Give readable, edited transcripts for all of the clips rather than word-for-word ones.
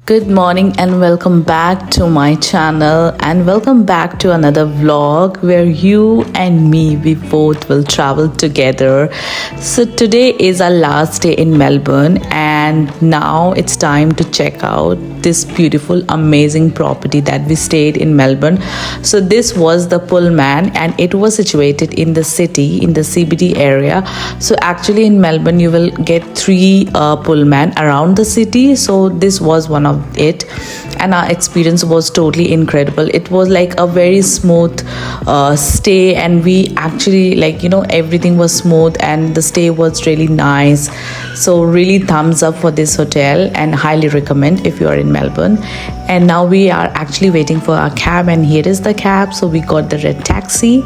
Good morning and welcome back to my channel and welcome back to another vlog where you and me we both will travel together. So today is our last day in Melbourne and now it's time to check out this beautiful amazing property that we stayed in Melbourne. So this was the Pullman and it was situated in the city in the CBD area. So actually in Melbourne you will get three Pullman around the city. So this was one of it and our experience was totally incredible. It was like a very smooth stay and we actually everything was smooth and the stay was really nice. So really thumbs up for this hotel and highly recommend if you are in Melbourne. And now we are actually waiting for our cab and here is the cab. So we got the red taxi.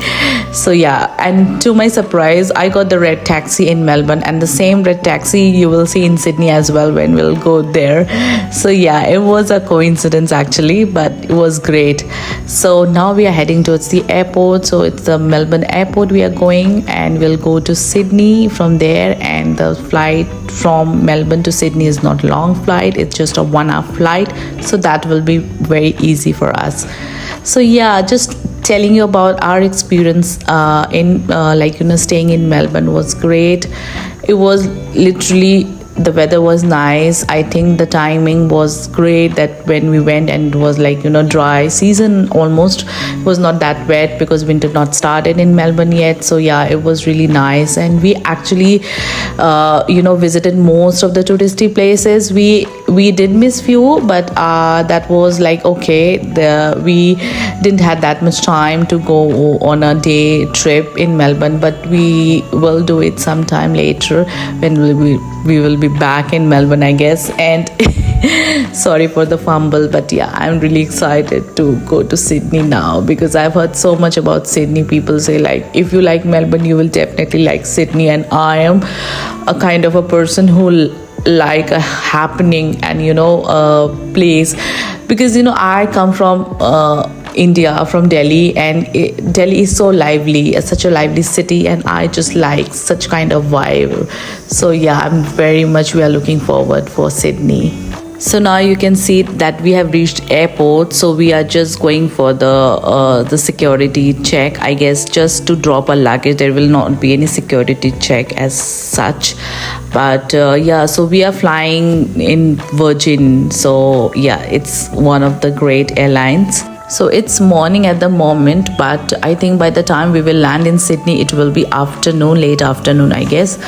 So yeah, and to my surprise I got the red taxi in Melbourne and the same red taxi you will see in Sydney as well when we'll go there. So yeah, it was a coincidence actually, but it was great. So now we are heading towards the airport. So it's the Melbourne airport we are going and we'll go to Sydney from there. And the flight from Melbourne to Sydney is not long flight, it's just a 1 hour flight, so that will be very easy for us. So yeah, just telling you about our experience in staying in Melbourne was great. It was literally, the weather was nice. I think the timing was great that when we went and it was dry season almost. It was not that wet because winter not started in Melbourne yet. So yeah, it was really nice and we actually visited most of the touristy places. We did miss few, but that was okay. We didn't have that much time to go on a day trip in Melbourne, but we will do it sometime later when we will be back in Melbourne, I guess. And sorry for the fumble, but yeah, I'm really excited to go to Sydney now because I've heard so much about Sydney. People say if you like Melbourne you will definitely like Sydney, and I am a kind of a person who like a happening and a place because I come from India, from Delhi, and Delhi is so lively, such a lively city, and I just like such kind of vibe. So yeah, we are looking forward for Sydney. So now you can see that we have reached airport. So we are just going for the security check, I guess, just to drop our luggage. There will not be any security check as such, but yeah, so we are flying in Virgin. So yeah, it's one of the great airlines. So it's morning at the moment, but I think by the time we will land in Sydney it will be afternoon, late afternoon, I guess.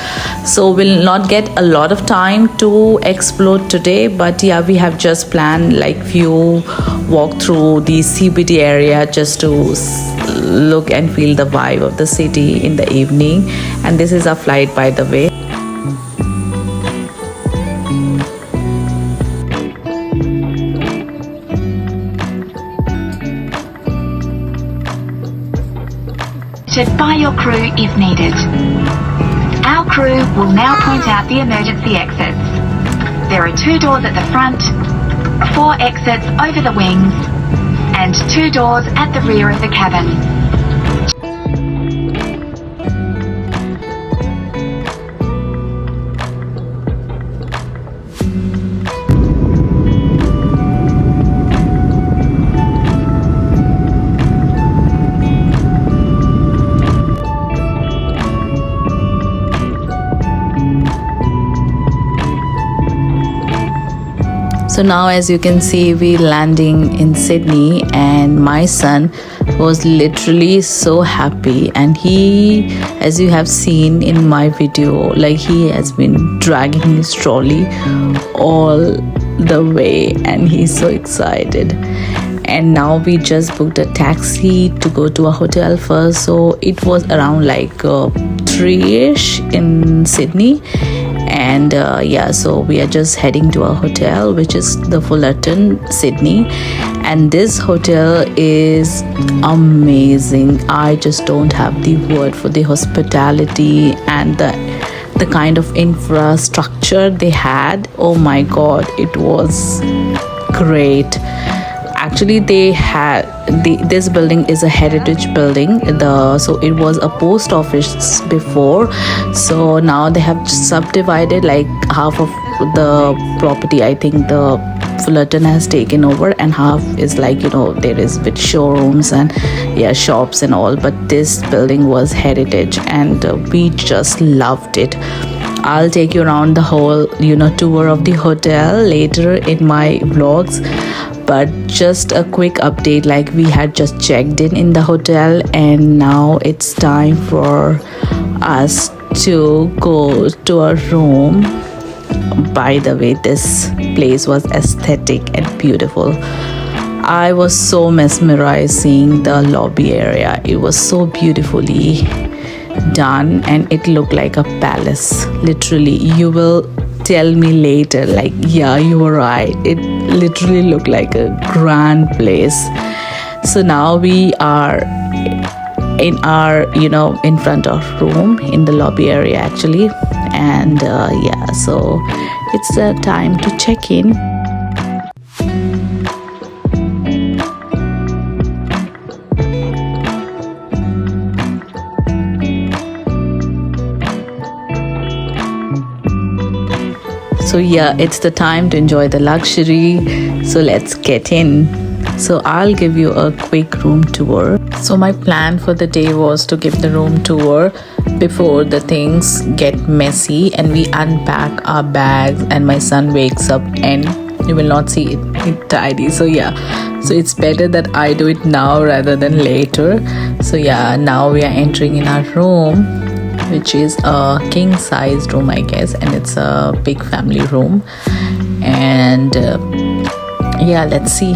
So we'll not get a lot of time to explore today, but yeah, we have just planned few walk through the CBD area just to look and feel the vibe of the city in the evening. And this is our flight, by the way. By your crew if needed. Our crew will now point out the emergency exits. There are 2 doors at the front, 4 exits over the wings, and 2 doors at the rear of the cabin. So now as you can see, we landing in Sydney and my son was literally so happy, and he, as you have seen in my video, he has been dragging his trolley all the way and he's so excited. And now we just booked a taxi to go to a hotel first. So it was around 3ish in Sydney. And yeah, so we are just heading to a hotel which is the Fullerton, Sydney, and this hotel is amazing. I just don't have the word for the hospitality and the kind of infrastructure they had. Oh my god, it was great. Actually they had this building is a heritage building. So it was a post office before, so now they have subdivided half of the property, I think the Fullerton has taken over, and half is like, there is with showrooms and shops and all, but this building was heritage, and we just loved it. I'll take you around the whole tour of the hotel later in my vlogs, but just a quick update, like we had just checked in the hotel, and now it's time for us to go to our room. By the way, this place was aesthetic and beautiful. I was so mesmerized seeing the lobby area. It was so beautifully done, and it looked like a palace. Literally, you will tell me later, like, yeah, you were right, it literally looked like a grand place. So now we are in our in front of room in the lobby area actually, and so it's time to check in. So it's the time to enjoy the luxury. So let's get in. So I'll give you a quick room tour. So my plan for the day was to give the room tour before the things get messy and we unpack our bags and my son wakes up and you will not see it tidy. So so it's better that I do it now rather than later. So now we are entering in our room, which is a king size room, I guess, and it's a big family room. And let's see.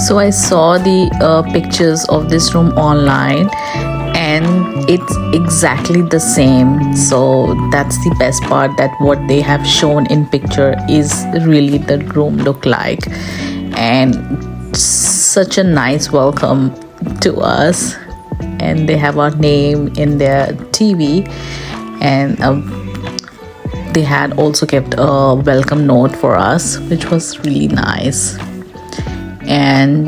So I saw the pictures of this room online, and it's exactly the same. So that's the best part, that what they have shown in picture is really the room look like, and such a nice welcome to us. And they have our name in their TV, and they had also kept a welcome note for us, which was really nice. And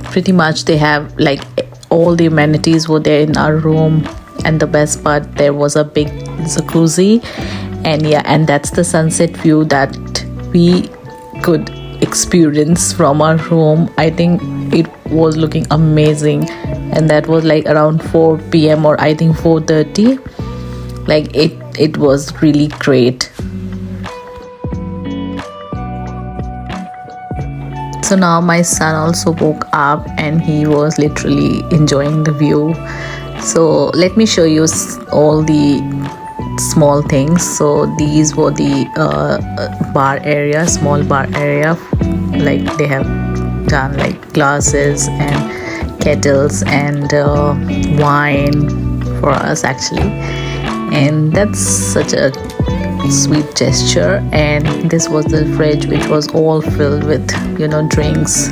pretty much they have like all the amenities were there in our room, and the best part, there was a big jacuzzi, and that's the sunset view that we could experience from our room. I think it was looking amazing, and that was like around 4 p.m. or I think 4:30. Like it was really great. So now my son also woke up and he was literally enjoying the view. So let me show you all the small things. So these were the bar area, small bar area. Like they have done like glasses and kettles and wine for us actually. And that's such a sweet gesture. And this was the fridge, which was all filled with drinks,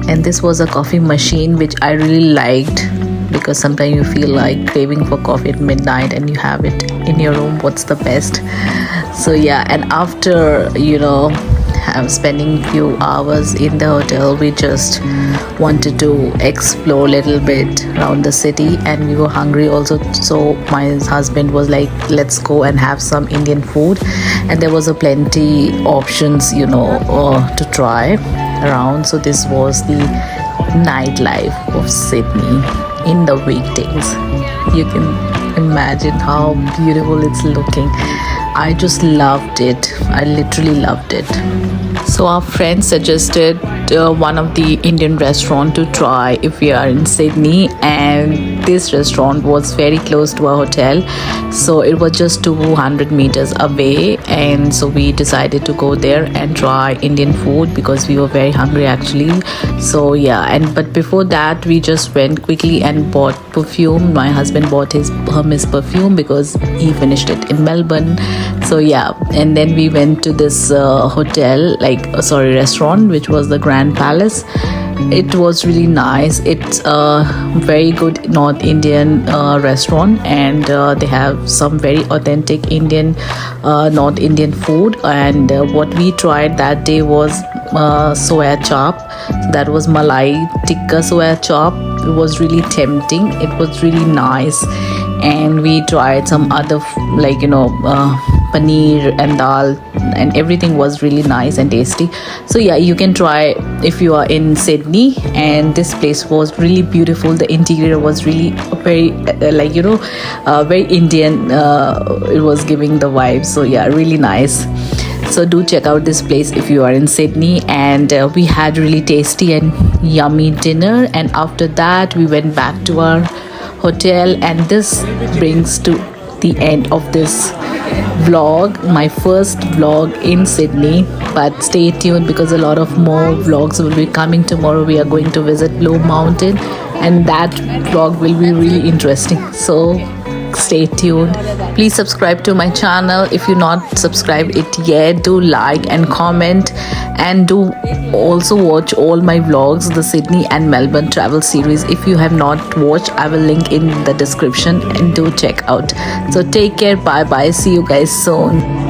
and this was a coffee machine, which I really liked, because sometimes you feel like craving for coffee at midnight and you have it in your room. What's the best? So and after spending few hours in the hotel, we just wanted to explore a little bit around the city, and we were hungry also. So my husband was like, let's go and have some Indian food, and there was a plenty options to try around. So this was the nightlife of Sydney in the weekdays. You can imagine how beautiful it's looking. I just loved it. I literally loved it. So our friend suggested one of the Indian restaurant to try if we are in Sydney, and this restaurant was very close to our hotel, so it was just 200 meters away. And so we decided to go there and try Indian food because we were very hungry actually. So but before that, we just went quickly and bought perfume. My husband bought Hermes perfume because he finished it in Melbourne. So and then we went to this restaurant, which was the Grand Palace. It was really nice. It's a very good North Indian restaurant, and they have some very authentic Indian North Indian food. And what we tried that day was soya chop. That was Malai tikka soya chop. It was really tempting. It was really nice. And we tried some other paneer and dal, and everything was really nice and tasty. So yeah, you can try if you are in Sydney. And this place was really beautiful. The interior was really very very Indian. It was giving the vibe. So yeah, really nice. So do check out this place if you are in Sydney. And we had really tasty and yummy dinner, and after that we went back to our hotel. And this brings to the end of this vlog, my first vlog in Sydney. But stay tuned, because a lot of more vlogs will be coming tomorrow. We are going to visit Blue Mountain, and that vlog will be really interesting. So stay tuned. Please subscribe to my channel if you're not subscribed it yet. Do like and comment, and do also watch all my vlogs, the Sydney and Melbourne travel series. If you have not watched, I will link in the description, and do check out. So take care, bye bye, see you guys soon.